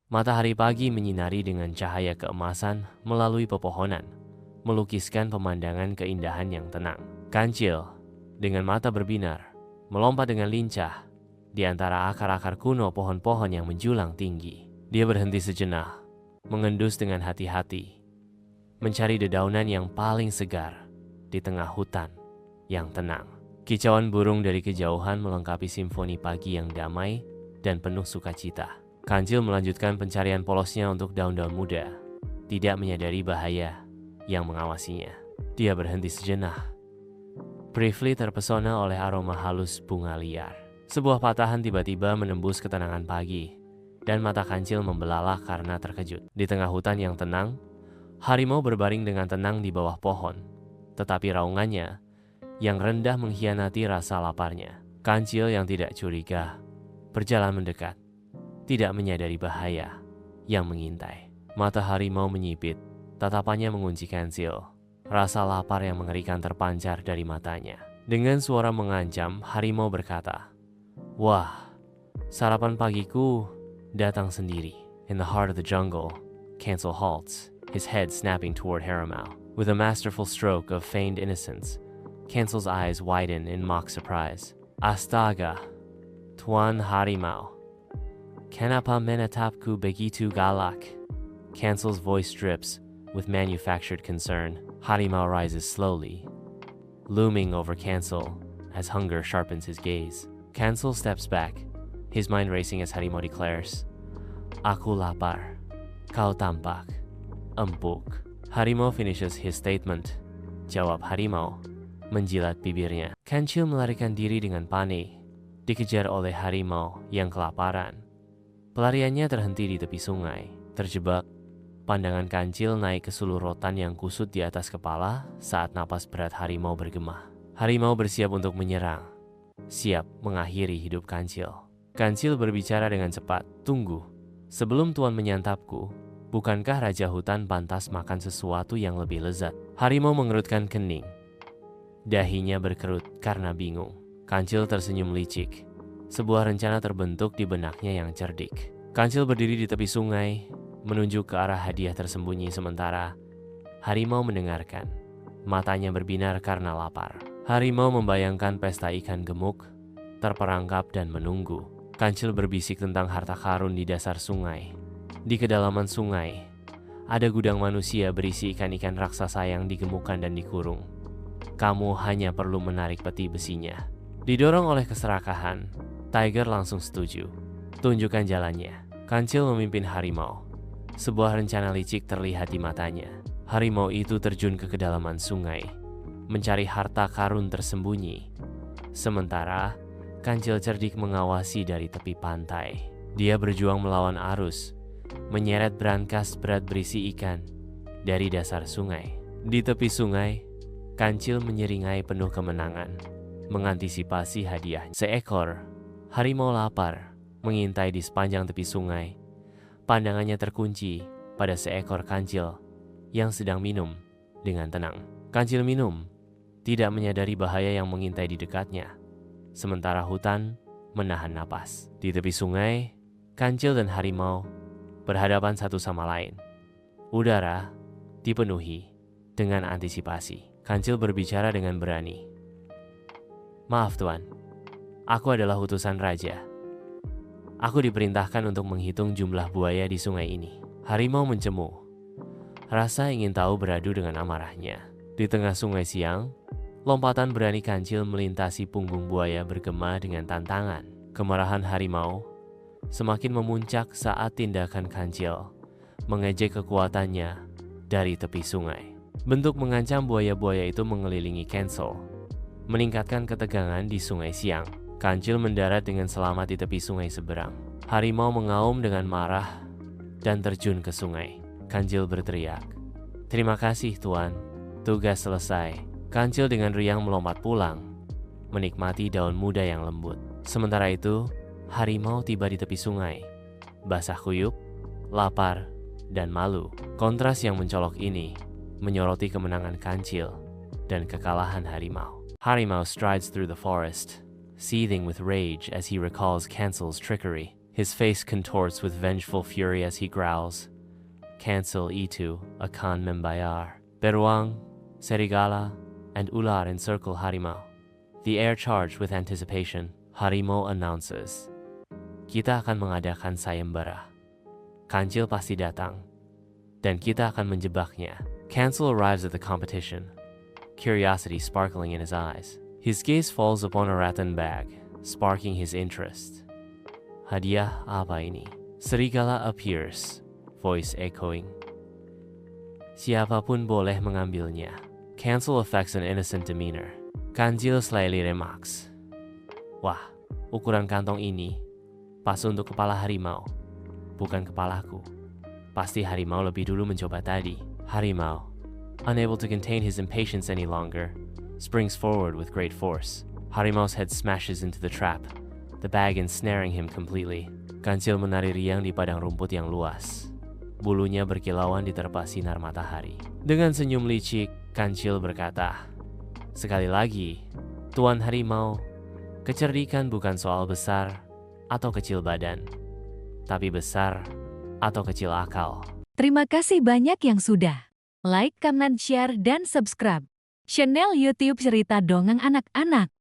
Matahari pagi menyinari dengan cahaya keemasan melalui pepohonan, melukiskan pemandangan keindahan yang tenang. Kancil, dengan mata berbinar, melompat dengan lincah di antara akar-akar kuno pohon-pohon yang menjulang tinggi. Dia berhenti sejenak, mengendus dengan hati-hati, mencari dedaunan yang paling segar di tengah hutan yang tenang. Kicauan burung dari kejauhan melengkapi simfoni pagi yang damai dan penuh sukacita. Kancil melanjutkan pencarian polosnya untuk daun-daun muda, tidak menyadari bahaya yang mengawasinya. Dia berhenti sejenak, briefly terpesona oleh aroma halus bunga liar. Sebuah patahan tiba-tiba menembus ketenangan pagi, dan mata Kancil membelalak karena terkejut. Di tengah hutan yang tenang, harimau berbaring dengan tenang di bawah pohon, tetapi raungannya yang rendah mengkhianati rasa laparnya. Kancil yang tidak curiga berjalan mendekat, tidak menyadari bahaya yang mengintai. Mata harimau menyipit, tatapannya mengunci Kancil. Rasa lapar yang mengerikan terpancar dari matanya. Dengan suara mengancam, harimau berkata, "Wah, sarapan pagiku datang sendiri." In the heart of the jungle, Kancil halts, his head snapping toward harimau. With a masterful stroke of feigned innocence, Kancil's eyes widen in mock surprise. "Astaga, Tuan Harimau. Kenapa menatapku begitu galak?" Kancil's voice drips with manufactured concern. Harimau rises slowly, looming over Kancil as hunger sharpens his gaze. Kancil steps back, his mind racing as Harimau declares, "Aku lapar, kau tampak empuk." Harimau finishes his statement. Jawab harimau, menjilat bibirnya. Kancil melarikan diri dengan panik, dikejar oleh harimau yang kelaparan. Pelariannya terhenti di tepi sungai. Terjebak, pandangan Kancil naik ke sulur rotan yang kusut di atas kepala saat napas berat harimau bergema. Harimau bersiap untuk menyerang, siap mengakhiri hidup Kancil. Kancil berbicara dengan cepat, "Tunggu, sebelum Tuan menyantapku, bukankah Raja Hutan pantas makan sesuatu yang lebih lezat?" Harimau mengerutkan kening. Dahinya berkerut karena bingung. Kancil tersenyum licik. Sebuah rencana terbentuk di benaknya yang cerdik. Kancil berdiri di tepi sungai, menunjuk ke arah hadiah tersembunyi sementara harimau mendengarkan. Matanya berbinar karena lapar. Harimau membayangkan pesta ikan gemuk, terperangkap dan menunggu. Kancil berbisik tentang harta karun di dasar sungai. Di kedalaman sungai, ada gudang manusia berisi ikan-ikan raksasa yang digemukkan dan dikurung. Kamu hanya perlu menarik peti besinya. Didorong oleh keserakahan, Tiger langsung setuju. Tunjukkan jalannya. Kancil memimpin harimau. Sebuah rencana licik terlihat di matanya. Harimau itu terjun ke kedalaman sungai, mencari harta karun tersembunyi. Sementara, Kancil cerdik mengawasi dari tepi pantai. Dia berjuang melawan arus, menyeret brankas berat berisi ikan dari dasar sungai. Di tepi sungai, Kancil menyeringai penuh kemenangan, mengantisipasi hadiah. Seekor harimau lapar mengintai di sepanjang tepi sungai. Pandangannya terkunci pada seekor kancil yang sedang minum dengan tenang. Kancil minum, tidak menyadari bahaya yang mengintai di dekatnya. Sementara hutan menahan napas. Di tepi sungai, kancil dan harimau berhadapan satu sama lain. Udara dipenuhi dengan antisipasi. Kancil berbicara dengan berani. "Maaf Tuan, aku adalah utusan raja. Aku diperintahkan untuk menghitung jumlah buaya di sungai ini." Harimau mencemu. Rasa ingin tahu beradu dengan amarahnya. Di tengah sungai siang, lompatan berani kancil melintasi punggung buaya bergema dengan tantangan. Kemarahan harimau semakin memuncak saat tindakan kancil mengejek kekuatannya dari tepi sungai. Bentuk mengancam buaya-buaya itu mengelilingi Kancil, meningkatkan ketegangan di sungai siang. Kancil mendarat dengan selamat di tepi sungai seberang. Harimau mengaum dengan marah dan terjun ke sungai. Kancil berteriak, "Terima kasih Tuan, tugas selesai." Kancil dengan riang melompat pulang, menikmati daun muda yang lembut. Sementara itu, harimau tiba di tepi sungai, basah kuyup, lapar, dan malu. Kontras yang mencolok ini menyoroti kemenangan kancil dan kekalahan harimau. Harimau strides through the forest, seething with rage as he recalls Kancil's trickery. His face contorts with vengeful fury as he growls, "Cancel itu akan membayar." Beruang, serigala, and ular encircle harimau. The air charged with anticipation, harimau announces, "Kita akan mengadakan sayembara. Kancil pasti datang, dan kita akan menjebaknya." Cancel arrives at the competition, curiosity sparkling in his eyes. His gaze falls upon a rattan bag, sparking his interest. "Hadiah apa ini?" Serigala appears, voice echoing, "Siapapun boleh mengambilnya." Cancel affects an innocent demeanor. Kancil slightly remarks, "Wah, ukuran kantong ini pas untuk kepala harimau, bukan kepalaku. Pasti harimau lebih dulu mencoba tadi." Harimau, unable to contain his impatience any longer, springs forward with great force. Harimau's head smashes into the trap, the bag ensnaring him completely. Kancil menari riang di padang rumput yang luas. Bulunya berkilauan diterpa sinar matahari. Dengan senyum licik, Kancil berkata, "Sekali lagi, Tuan Harimau, kecerdikan bukan soal besar atau kecil badan, tapi besar atau kecil akal." Terima kasih banyak yang sudah like, comment, share, dan subscribe channel YouTube Cerita Dongeng Anak-anak.